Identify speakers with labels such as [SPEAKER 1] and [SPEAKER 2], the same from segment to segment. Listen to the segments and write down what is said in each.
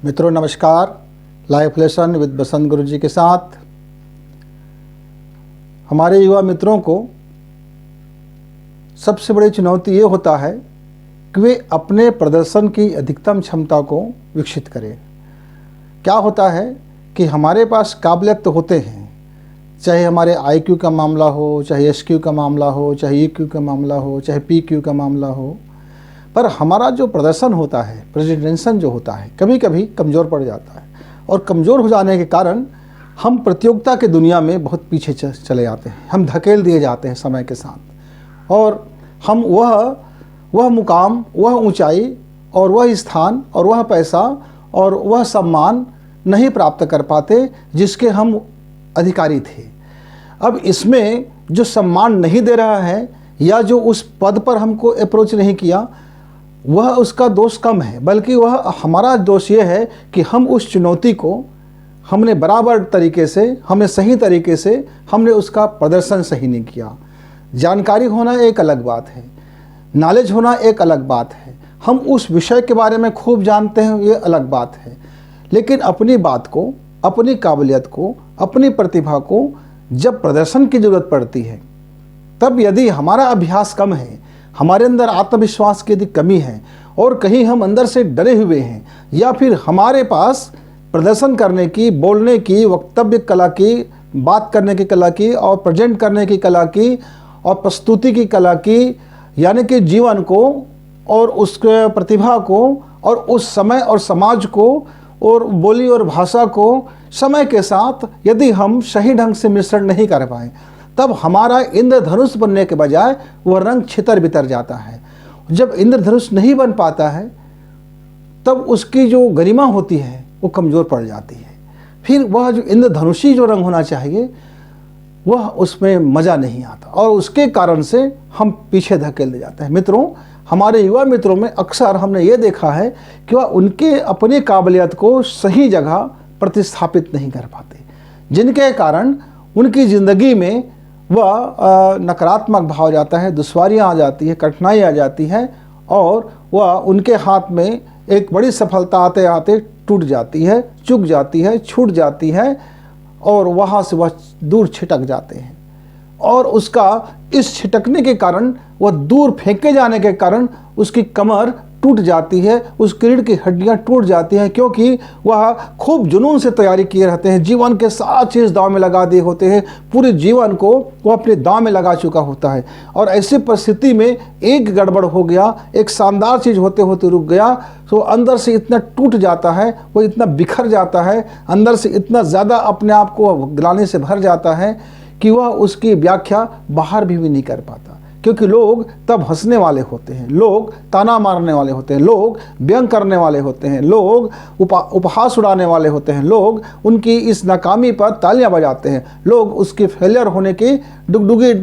[SPEAKER 1] मित्रों नमस्कार। Life lesson with बसंत गुरु जी के साथ हमारे युवा मित्रों को सबसे बड़ी चुनौती ये होता है कि वे अपने प्रदर्शन की अधिकतम क्षमता को विकसित करें। क्या होता है कि हमारे पास काबिलियत तो होते हैं, चाहे हमारे IQ का मामला हो, चाहे SQ का मामला हो, चाहे EQ का मामला हो, चाहे PQ का मामला हो, पर हमारा जो प्रदर्शन होता है, प्रेजेंटेशन जो होता है, कभी कभी कमज़ोर पड़ जाता है। और कमज़ोर हो जाने के कारण हम प्रतियोगिता की दुनिया में बहुत पीछे चले जाते हैं, हम धकेल दिए जाते हैं समय के साथ, और हम वह मुकाम, वह ऊंचाई और वह स्थान और वह पैसा और वह सम्मान नहीं प्राप्त कर पाते जिसके हम अधिकारी थे। अब इसमें जो सम्मान नहीं दे रहा है या जो उस पद पर हमको अप्रोच नहीं किया, वह उसका दोष कम है, बल्कि वह हमारा दोष ये है कि हम उस चुनौती को हमने बराबर तरीके से, हमने सही तरीके से, हमने उसका प्रदर्शन सही नहीं किया। जानकारी होना एक अलग बात है, नॉलेज होना एक अलग बात है, हम उस विषय के बारे में खूब जानते हैं, ये अलग बात है। लेकिन अपनी बात को, अपनी काबिलियत को, अपनी प्रतिभा को जब प्रदर्शन की ज़रूरत पड़ती है, तब यदि हमारा अभ्यास कम है, हमारे अंदर आत्मविश्वास की यदि कमी है और कहीं हम अंदर से डरे हुए हैं, या फिर हमारे पास प्रदर्शन करने की, बोलने की, वक्तव्य कला की, बात करने की कला की और प्रेजेंट करने की कला की और प्रस्तुति की कला की, यानी कि जीवन को और उसके प्रतिभा को और उस समय और समाज को और बोली और भाषा को समय के साथ यदि हम सही ढंग से मिश्रण नहीं कर पाए, तब हमारा इंद्रधनुष बनने के बजाय वह रंग छितर बितर जाता है। जब इंद्रधनुष नहीं बन पाता है, तब उसकी जो गरिमा होती है वो कमज़ोर पड़ जाती है। फिर वह जो इंद्रधनुषी जो रंग होना चाहिए, वह उसमें मज़ा नहीं आता और उसके कारण से हम पीछे धकेल दे जाते हैं। मित्रों, हमारे युवा मित्रों में अक्सर हमने ये देखा है कि वह उनके अपनी काबिलियत को सही जगह प्रतिस्थापित नहीं कर पाते, जिनके कारण उनकी ज़िंदगी में वह नकारात्मक भाव आ जाता है, दुश्वारियाँ आ जाती है, कठिनाई आ जाती है और वह उनके हाथ में एक बड़ी सफलता आते आते टूट जाती है, चूक जाती है, छूट जाती है और वहाँ से वह दूर छिटक जाते हैं। और उसका इस छिटकने के कारण, वह दूर फेंके जाने के कारण उसकी कमर टूट जाती है, उस रीढ़ की हड्डियां टूट जाती हैं, क्योंकि वह खूब जुनून से तैयारी किए रहते हैं, जीवन के सारा चीज़ दांव में लगा दिए होते हैं, पूरे जीवन को वो अपने दांव में लगा चुका होता है। और ऐसी परिस्थिति में एक गड़बड़ हो गया, एक शानदार चीज़ होते होते रुक गया, तो अंदर से इतना टूट जाता है, वो इतना बिखर जाता है, अंदर से इतना ज़्यादा अपने आप को ग्लानि से भर जाता है कि वह उसकी व्याख्या बाहर भी नहीं कर पाता। क्योंकि लोग तब हंसने वाले होते हैं, लोग ताना मारने वाले होते हैं, लोग व्यंग करने वाले होते हैं, लोग उपहास उड़ाने वाले होते हैं, लोग उनकी इस नाकामी पर तालियां बजाते हैं, लोग उसके फेलियर होने की डुगडुगी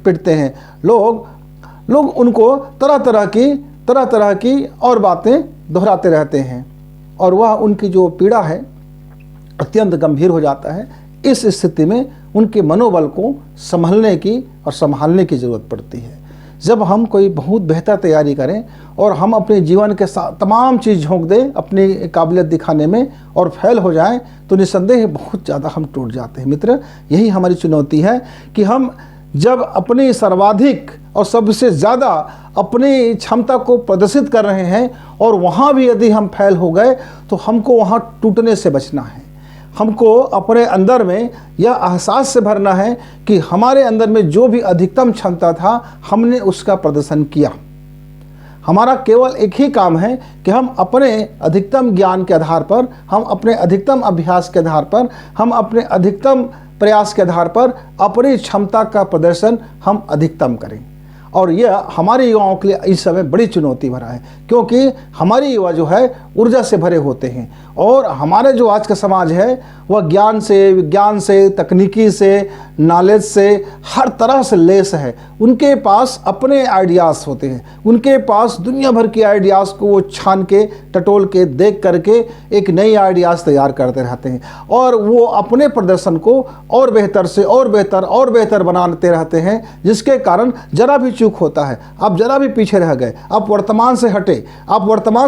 [SPEAKER 1] पिटते हैं, लोग उनको तरह तरह की और बातें दोहराते रहते हैं और वह उनकी जो पीड़ा है अत्यंत गंभीर हो जाता है। इस स्थिति में उनके मनोबल को संभलने की और संभालने की ज़रूरत पड़ती है। जब हम कोई बहुत बेहतर तैयारी करें और हम अपने जीवन के साथ तमाम चीज़ झोंक दें अपनी काबिलियत दिखाने में और फेल हो जाएं, तो निस्संदेह बहुत ज़्यादा हम टूट जाते हैं। मित्र, यही हमारी चुनौती है कि हम जब अपनी सर्वाधिक और सबसे ज़्यादा अपनी क्षमता को प्रदर्शित कर रहे हैं और वहाँ भी यदि हम फेल हो गए, तो हमको वहाँ टूटने से बचना है। हमको अपने अंदर में यह एहसास से भरना है कि हमारे अंदर में जो भी अधिकतम क्षमता था, हमने उसका प्रदर्शन किया। हमारा केवल एक ही काम है कि हम अपने अधिकतम ज्ञान के आधार पर, हम अपने अधिकतम अभ्यास के आधार पर, हम अपने अधिकतम प्रयास के आधार पर अपनी क्षमता का प्रदर्शन हम अधिकतम करें। और यह हमारे युवाओं के लिए इस समय बड़ी चुनौती भरा है, क्योंकि हमारे युवा जो है ऊर्जा से भरे होते हैं और हमारे जो आज का समाज है वह ज्ञान से, विज्ञान से, तकनीकी से, नॉलेज से हर तरह से लेस है। उनके पास अपने आइडियाज़ होते हैं, उनके पास दुनिया भर की आइडियाज़ को वो छान के, टटोल के, देख करके एक नई आइडियाज़ तैयार करते रहते हैं और वो अपने प्रदर्शन को और बेहतर से और बेहतर बनाते रहते हैं, जिसके कारण जरा भी चूक होता है, आप जरा भी पीछे रह गए, आप वर्तमान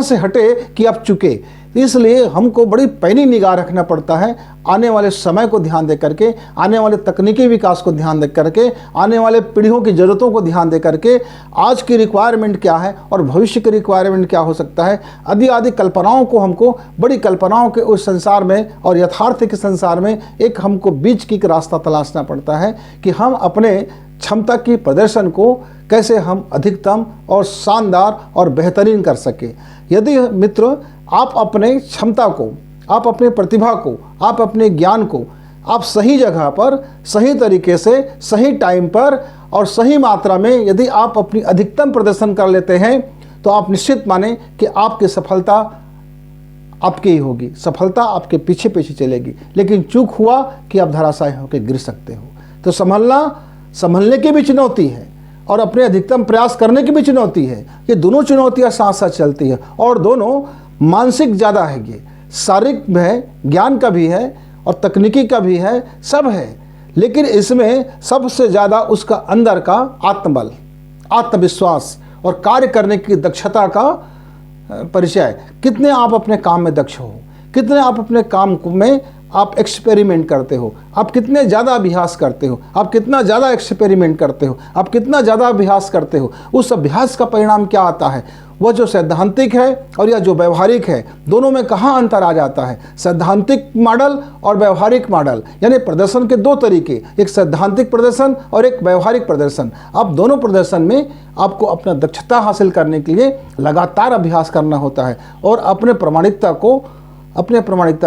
[SPEAKER 1] से हटे कि आप चुके। इसलिए हमको बड़ी पैनी निगाह रखना पड़ता है, आने वाले समय को ध्यान दे करके, आने वाले तकनीकी विकास को ध्यान दे करके, आने वाले पीढ़ियों की ज़रूरतों को ध्यान दे करके, आज की रिक्वायरमेंट क्या है और भविष्य की रिक्वायरमेंट क्या हो सकता है, आदि आदि कल्पनाओं को, हमको बड़ी कल्पनाओं के उस संसार में और यथार्थ के संसार में एक हमको बीच की रास्ता तलाशना पड़ता है कि हम अपने क्षमता की प्रदर्शन को कैसे हम अधिकतम और शानदार और बेहतरीन कर सके। यदि मित्र आप अपने क्षमता को, आप अपने प्रतिभा को, आप अपने ज्ञान को आप सही जगह पर, सही तरीके से, सही टाइम पर और सही मात्रा में यदि आप अपनी अधिकतम प्रदर्शन कर लेते हैं तो आप निश्चित माने कि आपकी सफलता आपकी ही होगी, सफलता आपके पीछे पीछे चलेगी। लेकिन चूक हुआ कि आप धराशायी होकर गिर सकते हो। तो संभलने की भी चुनौती है और अपने अधिकतम प्रयास करने की भी चुनौती है। ये दोनों चुनौतियां साथ साथ चलती है और दोनों मानसिक ज़्यादा है। ये शारीरिक है, ज्ञान का भी है और तकनीकी का भी है, सब है। लेकिन इसमें सबसे ज़्यादा उसका अंदर का आत्मबल, आत्मविश्वास और कार्य करने की दक्षता का परिचय। कितने आप अपने काम में दक्ष हो, कितने आप अपने काम में आप एक्सपेरिमेंट करते हो, आप कितने ज़्यादा अभ्यास करते हो, आप कितना ज़्यादा एक्सपेरिमेंट करते हो, आप कितना ज़्यादा अभ्यास करते हो। उस अभ्यास का परिणाम क्या आता है, वह जो सैद्धांतिक है और या जो व्यवहारिक है, दोनों में कहाँ अंतर आ जाता है। सैद्धांतिक मॉडल और व्यवहारिक मॉडल, यानी प्रदर्शन के दो तरीके, एक सैद्धांतिक प्रदर्शन और एक व्यवहारिक प्रदर्शन। अब दोनों प्रदर्शन में आपको अपना दक्षता हासिल करने के लिए लगातार अभ्यास करना होता है और अपने प्रामाणिकता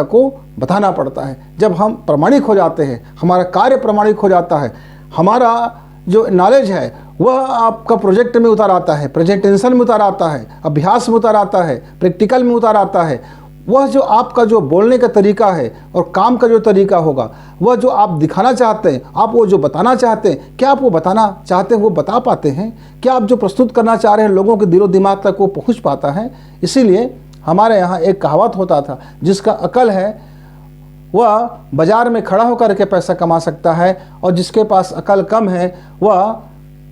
[SPEAKER 1] को बताना पड़ता है। जब हम प्रामाणिक हो जाते हैं, हमारा कार्य प्रामाणिक हो जाता है, हमारा जो नॉलेज है वह आपका प्रोजेक्ट में उतार आता है, प्रेजेंटेशन में उतार आता है, अभ्यास में उतार आता है, प्रैक्टिकल में उतार आता है। वह जो आपका जो बोलने का तरीका है और काम का जो तरीका होगा, वह जो आप दिखाना चाहते हैं, आप वो जो बताना चाहते हैं, क्या आप वो बताना चाहते हैं वो बता पाते हैं? क्या आप जो प्रस्तुत करना चाह रहे हैं लोगों के दिलो दिमाग तक वो पहुँच पाता है? इसीलिए हमारे यहाँ एक कहावत होता था, जिसका अकल है वह बाजार में खड़ा होकर के पैसा कमा सकता है और जिसके पास अकल कम है वह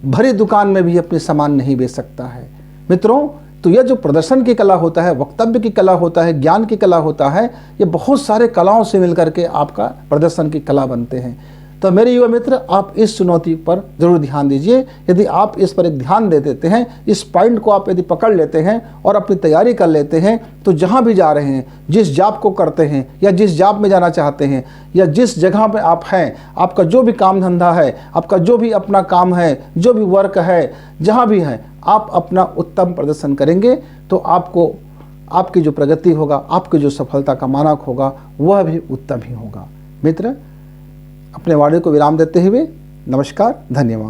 [SPEAKER 1] भरी दुकान में भी अपने सामान नहीं बेच सकता है। मित्रों, तो यह जो प्रदर्शन की कला होता है, वक्तव्य की कला होता है, ज्ञान की कला होता है, ये बहुत सारे कलाओं से मिलकर के आपका प्रदर्शन की कला बनते हैं। तो मेरे युवा मित्र, आप इस चुनौती पर जरूर ध्यान दीजिए। यदि आप इस पर एक ध्यान दे देते हैं, इस पॉइंट को आप यदि पकड़ लेते हैं और अपनी तैयारी कर लेते हैं, तो जहाँ भी जा रहे हैं, जिस जॉब को करते हैं या जिस जॉब में जाना चाहते हैं या जिस जगह पे आप हैं, आपका जो भी काम धंधा है, आपका जो भी अपना काम है, जो भी वर्क है, जहाँ भी है, आप अपना उत्तम प्रदर्शन करेंगे तो आपको आपकी जो प्रगति होगा, आपकी जो सफलता का मानक होगा, वह भी उत्तम ही होगा। मित्र, अपने वाणी को विराम देते हुए नमस्कार, धन्यवाद।